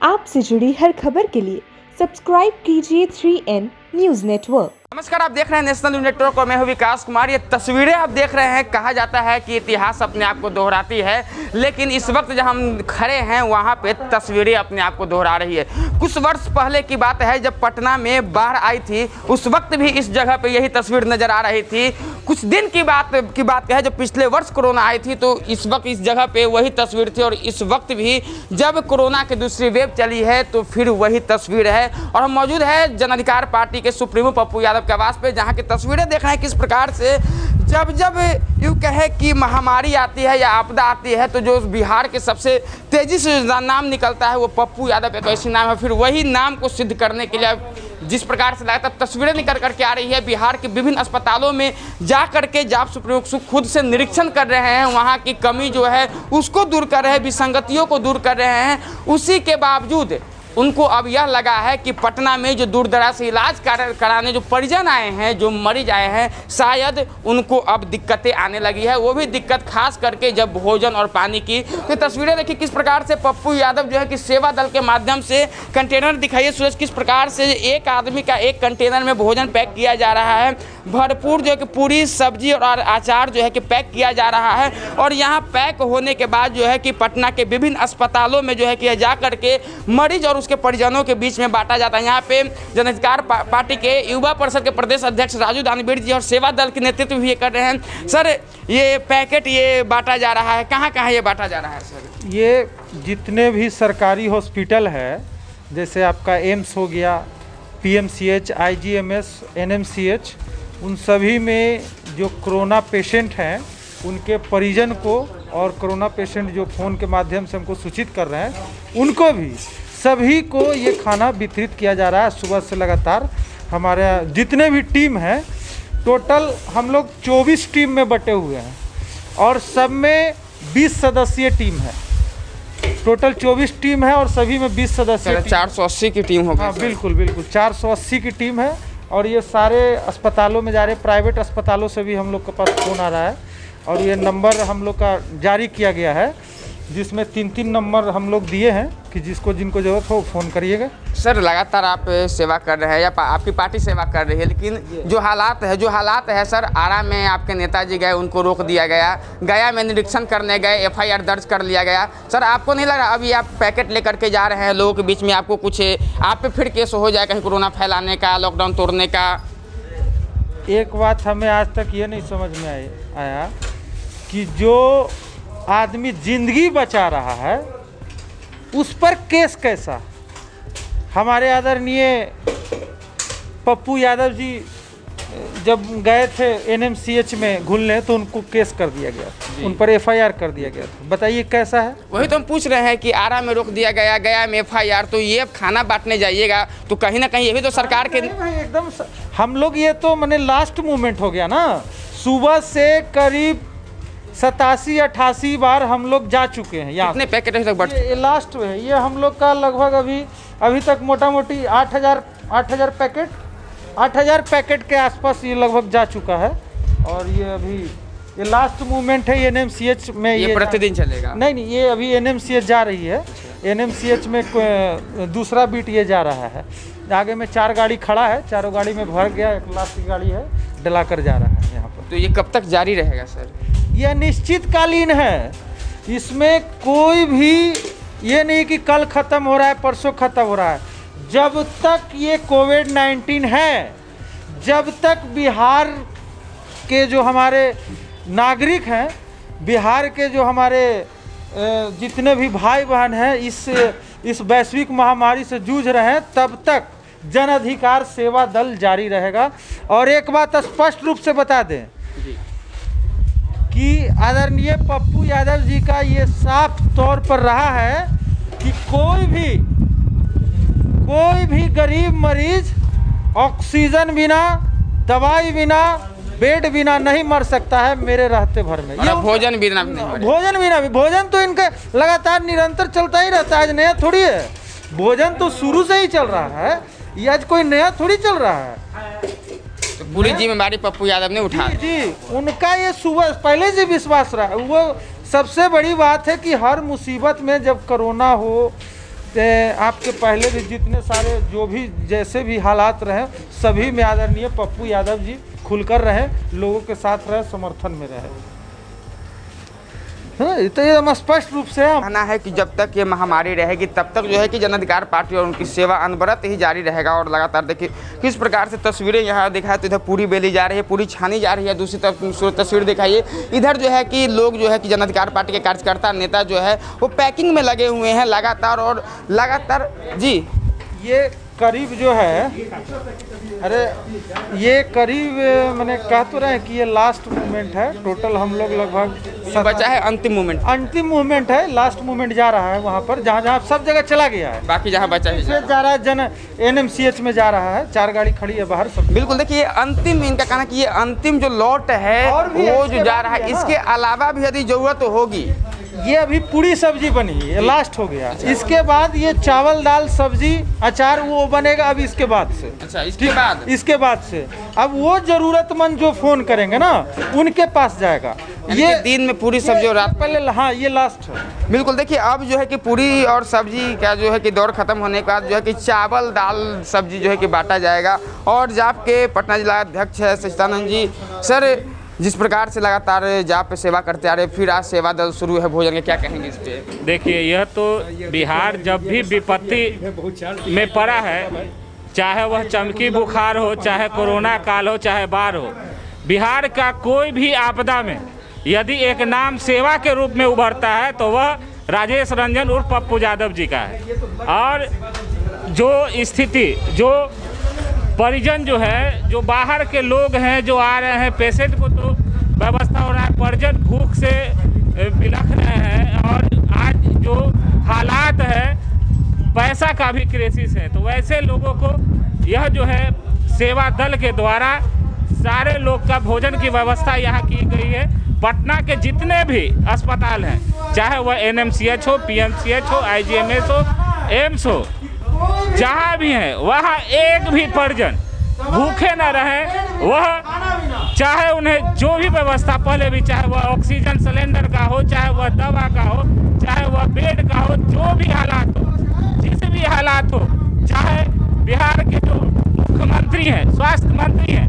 आपसे जुड़ी हर खबर के लिए सब्सक्राइब कीजिए 3N न्यूज़ नेटवर्क। नमस्कार, आप देख रहे हैं नेशनल न्यूज़ नेटवर्क और मैं हूं विकास कुमार। ये तस्वीरें आप देख रहे हैं, कहा जाता है कि इतिहास अपने आप को दोहराती है, लेकिन इस वक्त जहां हम खड़े हैं वहां पे तस्वीरें अपने आप को दोहरा रही है। कुछ वर्ष पहले की बात है जब पटना में बाढ़ आई थी, उस वक्त भी इस जगह पे यही तस्वीर नजर आ रही थी। कुछ दिन की बात है जब पिछले वर्ष कोरोना आई थी तो इस वक्त इस जगह पे वही तस्वीर थी, और इस वक्त भी जब कोरोना की दूसरी वेव चली है तो फिर वही तस्वीर है। और हम मौजूद है जन अधिकार पार्टी के सुप्रीमो पप्पू यादव के आवास पे, जहाँ की तस्वीरें देख रहे हैं किस प्रकार से जब यूँ कहे कि महामारी आती है या आपदा आती है तो जो बिहार के सबसे तेजी से नाम निकलता है वो पप्पू यादव एक ऐसी नाम है। फिर वही नाम को सिद्ध करने के लिए जिस प्रकार से लगातार तस्वीरें निकल करके आ रही है, बिहार के विभिन्न अस्पतालों में जा करके जाप सुप्रीमो खुद से निरीक्षण कर रहे हैं, वहाँ की कमी जो है उसको दूर कर रहे हैं, विसंगतियों को दूर कर रहे हैं। उसी के बावजूद उनको अब यह लगा है कि पटना में जो दूर दराज से इलाज कराने जो परिजन आए हैं, जो मरीज आए हैं, शायद उनको अब दिक्कतें आने लगी है। वो भी दिक्कत खास करके जब भोजन और पानी की। तो तस्वीरें देखिए किस प्रकार से पप्पू यादव जो है कि सेवा दल के माध्यम से कंटेनर दिखाइए सूरज, किस प्रकार से एक आदमी का एक कंटेनर में भोजन पैक किया जा रहा है, भरपूर जो है कि पूरी सब्जी और अचार जो है कि पैक किया जा रहा है। और यहाँ पैक होने के बाद जो है कि पटना के विभिन्न अस्पतालों में जो है कि जा करके मरीज और के परिजनों के बीच में बांटा जाता है। यहाँ पे जन अधिकार पार्टी के युवा परिषद के प्रदेश अध्यक्ष राजू दानवीर जी और सेवा दल के नेतृत्व भी ये कर रहे हैं। सर, ये पैकेट ये बांटा जा रहा है, कहाँ कहाँ ये बांटा जा रहा है सर? ये जितने भी सरकारी हॉस्पिटल है, जैसे आपका एम्स हो गया, PMCH, IGMS, NMCH, उन सभी में जो कोरोना पेशेंट हैं उनके परिजन को और कोरोना पेशेंट जो फ़ोन के माध्यम से हमको सूचित कर रहे हैं उनको भी सभी को ये खाना वितरित किया जा रहा है। सुबह से लगातार हमारे जितने भी टीम हैं, टोटल हम लोग 24 टीम में बटे हुए हैं और सब में 20 सदस्यीय टीम है। टोटल 24 टीम है और सभी में 20 सदस्य, 480 की टीम होगी। हाँ बिल्कुल 480 की टीम है। और ये सारे अस्पतालों में जा रहे, प्राइवेट अस्पतालों से भी हम लोग के पास फ़ोन आ रहा है और ये नंबर हम लोग का जारी किया गया है, जिसमें 3 नंबर हम लोग दिए हैं कि जिनको ज़रूरत हो फ़ोन करिएगा। सर, लगातार आप सेवा कर रहे हैं या आपकी पार्टी सेवा कर रही है, लेकिन जो हालात है सर, आरा में आपके नेताजी गए, उनको रोक दिया गया में निरीक्षण करने गए, FIR दर्ज कर लिया गया। सर, आपको नहीं लग रहा अभी आप पैकेट लेकर के जा रहे हैं लोगों के बीच में, आपको कुछ आप पे फिर केस हो जाए कहीं कोरोना फैलाने का, लॉकडाउन तोड़ने का? एक बात हमें आज तक ये नहीं समझ में आया कि जो आदमी जिंदगी बचा रहा है उस पर केस कैसा? हमारे आदरणीय पप्पू यादव जी जब गए थे NMCH में घुलने तो उनको केस कर दिया गया, उन पर FIR कर दिया गया था। बताइए कैसा है? वही तो हम पूछ रहे हैं कि आरा में रोक दिया गया में FIR, तो ये खाना बांटने जाइएगा तो कहीं ना कहीं ये भी तो सरकार के एकदम हम लोग, ये तो मैंने लास्ट मोमेंट हो गया ना। सुबह से करीब 87-88 बार हम लोग जा चुके हैं। यहाँ कितने पैकेट अभी तक बढ़? ये लास्ट में है, ये हम लोग का लगभग अभी तक मोटा मोटी 8,000 पैकेट के आसपास ये लगभग जा चुका है। और ये अभी ये लास्ट मूवमेंट है NMCH में। ये प्रतिदिन चलेगा? नहीं, ये अभी NMCH जा रही है। NMCH में दूसरा बीट ये जा रहा है। आगे में 4 गाड़ी खड़ा है, चारों गाड़ी में भर गया, एक लास्ट की गाड़ी है, डला कर जा रहा है यहाँ पर। तो ये कब तक जारी रहेगा सर? यह निश्चितकालीन है, इसमें कोई भी ये नहीं कि कल ख़त्म हो रहा है, परसों ख़त्म हो रहा है। जब तक ये कोविड-19 है, जब तक बिहार के जो हमारे नागरिक हैं, बिहार के जो हमारे जितने भी भाई बहन हैं इस वैश्विक महामारी से जूझ रहे हैं, तब तक जन अधिकार सेवा दल जारी रहेगा। और एक बात स्पष्ट रूप से बता दें कि आदरणीय पप्पू यादव जी का ये साफ तौर पर रहा है कि कोई भी गरीब मरीज ऑक्सीजन बिना, दवाई बिना, बेड बिना नहीं मर सकता है मेरे रहते भर में। ये भोजन बिना भी नहीं, भोजन तो इनका लगातार निरंतर चलता ही रहता है, आज नया थोड़ी है। भोजन तो शुरू से ही चल रहा है, ये आज कोई नया थोड़ी चल रहा है। तो पूरी जिम्मेदारी पप्पू यादव ने उठा जी, उनका ये सुबह पहले से विश्वास रहा। वो सबसे बड़ी बात है कि हर मुसीबत में जब कोरोना हो आपके पहले भी जितने सारे जो भी जैसे भी हालात रहे सभी में आदरणीय पप्पू यादव जी खुलकर रहे, लोगों के साथ रहे, समर्थन में रहे। हाँ, तो ये स्पष्ट रूप से कहना है कि जब तक ये महामारी रहेगी तब तक जो है कि जन अधिकार पार्टी और उनकी सेवा अनवरत ही जारी रहेगा। और लगातार देखिए किस प्रकार से तस्वीरें यहाँ दिखाए, तो इधर पूरी बेली जा रही है, पूरी छानी जा रही है, दूसरी तरफ तस्वीर दिखाइए इधर जो है कि लोग जो है कि जन अधिकार पार्टी के कार्यकर्ता नेता जो है वो पैकिंग में लगे हुए हैं लगातार और लगातार। जी ये करीब जो है, अरे ये करीब मैंने कह तो रहे कि ये लास्ट मोमेंट है। टोटल हम लोग लगभग बचा है अंतिम मूवमेंट है, लास्ट मोमेंट जा रहा है वहाँ पर जहाँ सब जगह चला गया है, बाकी जहाँ बचा है जा रहा है NMCH में जा रहा है, 4 गाड़ी खड़ी है बाहर सब। बिल्कुल देखिए अंतिम, इनका कहना कि ये अंतिम जो लॉट है वो जो जा रहा है, इसके अलावा भी यदि जरूरत होगी। ये अभी पूरी सब्जी बनी है, लास्ट हो गया। इसके बाद ये चावल दाल सब्जी अचार वो बनेगा अब इसके बाद से। अच्छा, इसके बाद से अब वो जरूरतमंद जो फोन करेंगे ना उनके पास जाएगा। ये दिन में पूरी सब्जी और रात पहले, हाँ ये लास्ट है। बिल्कुल देखिए अब जो है कि पूरी और सब्जी का जो है कि दौर खत्म होने के बाद जो है कि चावल दाल सब्जी जो है कि बांटा जाएगा। और जाप के पटना जिला अध्यक्ष है सचिदानंद जी, सर जिस प्रकार से लगातार जाप पे सेवा करते आ रहे, फिर आज सेवा दल शुरू है भोजन के, क्या कहेंगे इस पे? देखिए यह तो बिहार जब भी विपत्ति में पड़ा है, चाहे वह चमकी बुखार हो, चाहे कोरोना काल हो, चाहे बाढ़ हो, बिहार का कोई भी आपदा में यदि एक नाम सेवा के रूप में उभरता है तो वह राजेश रंजन उर्फ पप्पू यादव जी का है। और जो स्थिति, जो परिजन जो है, जो बाहर के लोग हैं जो आ रहे हैं, पेशेंट को तो व्यवस्था हो रहा है, परिजन भूख से बिलख रहे हैं। और आज जो हालात है पैसा का भी क्राइसिस है, तो वैसे लोगों को यह जो है सेवा दल के द्वारा सारे लोग का भोजन की व्यवस्था यहाँ की गई है। पटना के जितने भी अस्पताल हैं, चाहे वह NMCH हो, PMCH हो, IGMS हो, एम्स हो, जहाँ भी है वहाँ एक भी परिजन भूखे न रहे। वह चाहे उन्हें जो भी व्यवस्था पहले भी, चाहे वह ऑक्सीजन सिलेंडर का हो, चाहे वह दवा का हो, चाहे वह बेड का हो, जो भी हालात हो, जिस भी हालात हो, चाहे बिहार के जो मुख्यमंत्री हैं, स्वास्थ्य मंत्री हैं,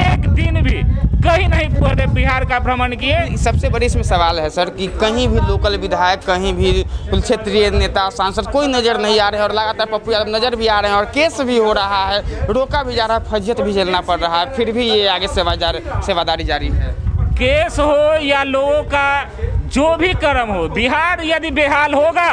एक दिन भी कहीं नहीं पूरे बिहार का भ्रमण किए। सबसे बड़ी इसमें सवाल है सर कि कहीं भी लोकल विधायक, कहीं भी क्षेत्रीय नेता, सांसद कोई नज़र नहीं आ रहे हैं। और लगातार पप्पू यादव नज़र भी आ रहे हैं और केस भी हो रहा है, रोका भी जा रहा है, फजीयत भी झेलना पड़ रहा है, फिर भी ये आगे सेवादारी जारी है। केस हो या लोगों का जो भी कर्म हो, बिहार यदि बेहाल होगा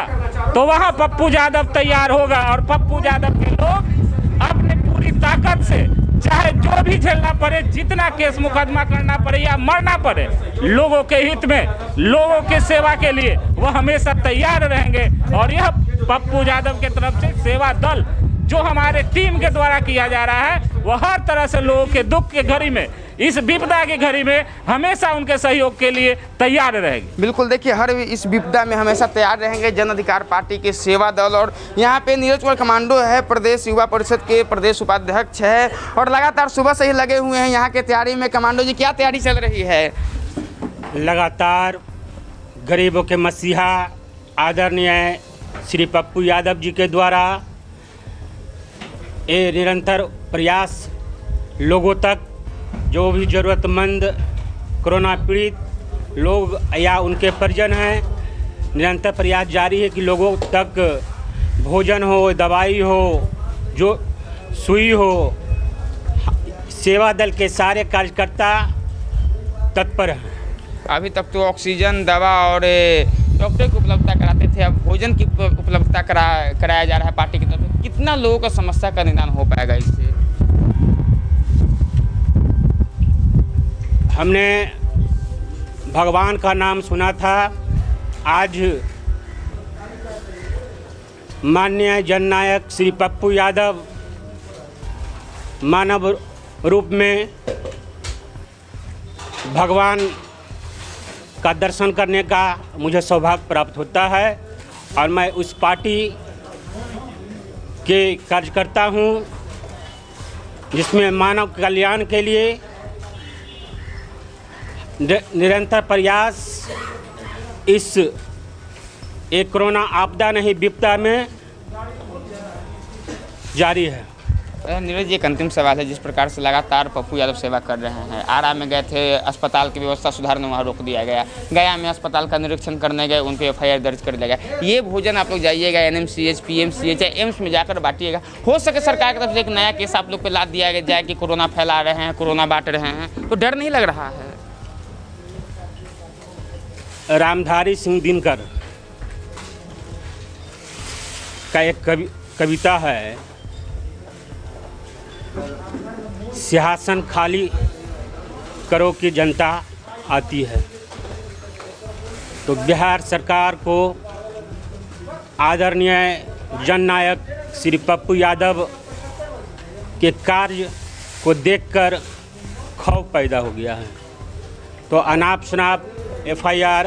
तो वहाँ पप्पू यादव तैयार होगा। और पप्पू यादव के लोग अपनी पूरी ताकत से, चाहे जो भी झेलना पड़े, जितना केस मुकदमा करना पड़े या मरना पड़े, लोगों के हित में, लोगों के सेवा के लिए वो हमेशा तैयार रहेंगे। और यह पप्पू यादव के तरफ से सेवा दल जो हमारे टीम के द्वारा किया जा रहा है, वह हर तरह से लोगों के दुख के घड़ी में, इस विपदा की घड़ी में हमेशा उनके सहयोग के लिए तैयार रहेगी। बिल्कुल देखिए हर इस विपदा में हमेशा तैयार रहेंगे जन अधिकार पार्टी के सेवा दल। और यहाँ पे नीरज कुमार कमांडो है, प्रदेश युवा परिषद के प्रदेश उपाध्यक्ष है और लगातार सुबह से ही लगे हुए हैं यहाँ के तैयारी में। कमांडो जी क्या तैयारी चल रही है? लगातार गरीबों के मसीहा आदरणीय श्री पप्पू यादव जी के द्वारा ये निरंतर प्रयास, लोगों तक जो भी ज़रूरतमंद कोरोना पीड़ित लोग या उनके परिजन हैं, निरंतर प्रयास जारी है कि लोगों तक भोजन हो, दवाई हो, जो सुई हो। सेवा दल के सारे कार्यकर्ता तत्पर हैं। अभी तक तो ऑक्सीजन, दवा और डॉक्टर की उपलब्धता कराते थे, अब भोजन की उपलब्धता कराया जा रहा है पार्टी की तरफ से। कितना लोगों का समस्या का निदान हो पाएगा इससे? हमने भगवान का नाम सुना था, आज माननीय जननायक श्री पप्पू यादव मानव रूप में भगवान का दर्शन करने का मुझे सौभाग्य प्राप्त होता है। और मैं उस पार्टी के कार्यकर्ता हूँ जिसमें मानव कल्याण के लिए निरंतर प्रयास, इस एक कोरोना आपदा नहीं विपदा में जारी है। नीरज जी, एक अंतिम सवाल है। जिस प्रकार से लगातार पप्पू यादव सेवा कर रहे हैं, आरा में गए थे, अस्पताल की व्यवस्था सुधारने वहाँ रोक दिया गया, गया में अस्पताल का निरीक्षण करने गए, उन पर FIR दर्ज कर दिया गया। ये भोजन आप लोग जाइएगा NMCH, PMCH या एम्स में जाकर बांटिएगा। हो सके सरकार की तरफ से एक नया केस आप लोग पे लाद दिया जाए कि कोरोना फैला रहे हैं, कोरोना बांट रहे हैं, तो डर नहीं लग रहा है? रामधारी सिंह दिनकर का एक कविता है, सिंहासन खाली करो कि जनता आती है। तो बिहार सरकार को आदरणीय जननायक श्री पप्पू यादव के कार्य को देखकर खौफ पैदा हो गया है। तो अनाप शनाप FIR,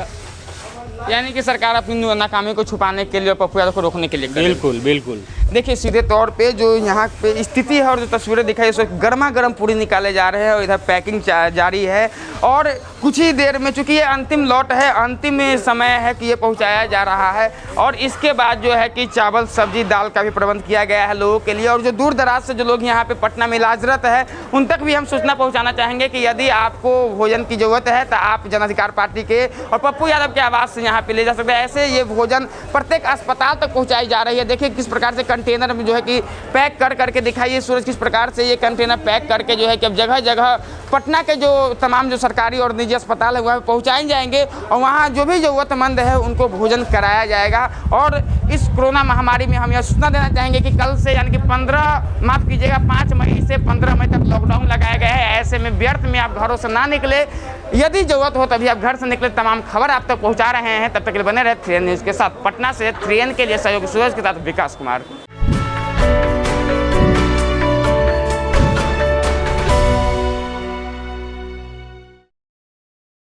यानी कि सरकार अपनी नाकामी को छुपाने के लिए और पप्पू यादव को रोकने के लिए कर रही है। बिल्कुल बिल्कुल। देखिए, सीधे तौर पे जो यहाँ पे स्थिति है और जो तस्वीरें दिखाई, उसमें गर्मा गर्म पूरी निकाले जा रहे हैं और इधर पैकिंग जारी है। और कुछ ही देर में, चूँकि ये अंतिम लॉट है, अंतिम समय है कि ये पहुँचाया जा रहा है। और इसके बाद जो है कि चावल, सब्जी, दाल का भी प्रबंध किया गया है लोगों के लिए। और जो दूर दराज से जो लोग यहाँ पे पटना में इलाजरत है, उन तक भी हम सूचना पहुँचाना चाहेंगे कि यदि आपको भोजन की ज़रूरत है तो आप जन अधिकार पार्टी के और पप्पू यादव के आवास से यहाँ पे ले जा सकते हैं। ऐसे ये भोजन प्रत्येक अस्पताल तक पहुँचाई जा रही है। देखिए किस प्रकार से कंटेनर में जो है कि पैक कर करके दिखाइए सूरज, किस प्रकार से ये कंटेनर पैक करके जो है कि अब जगह जगह पटना के जो तमाम जो सरकारी और निजी अस्पताल है वहाँ पे पहुँचाए जाएंगे और वहाँ जो भी ज़रूरतमंद है उनको भोजन कराया जाएगा। और इस कोरोना महामारी में हम यह सूचना देना चाहेंगे कि कल से, यानी कि 5 मई से 15 मई तक लॉकडाउन लगाया गया है। ऐसे में व्यर्थ में आप घरों से ना निकले, यदि ज़रूरत हो तभी आप घर से निकले। तमाम खबर आप तक पहुँचा रहे हैं। तब तक बने रहे 3N न्यूज़ के साथ। पटना से 3N के लिए सहयोगी सूरज के साथ विकास कुमार।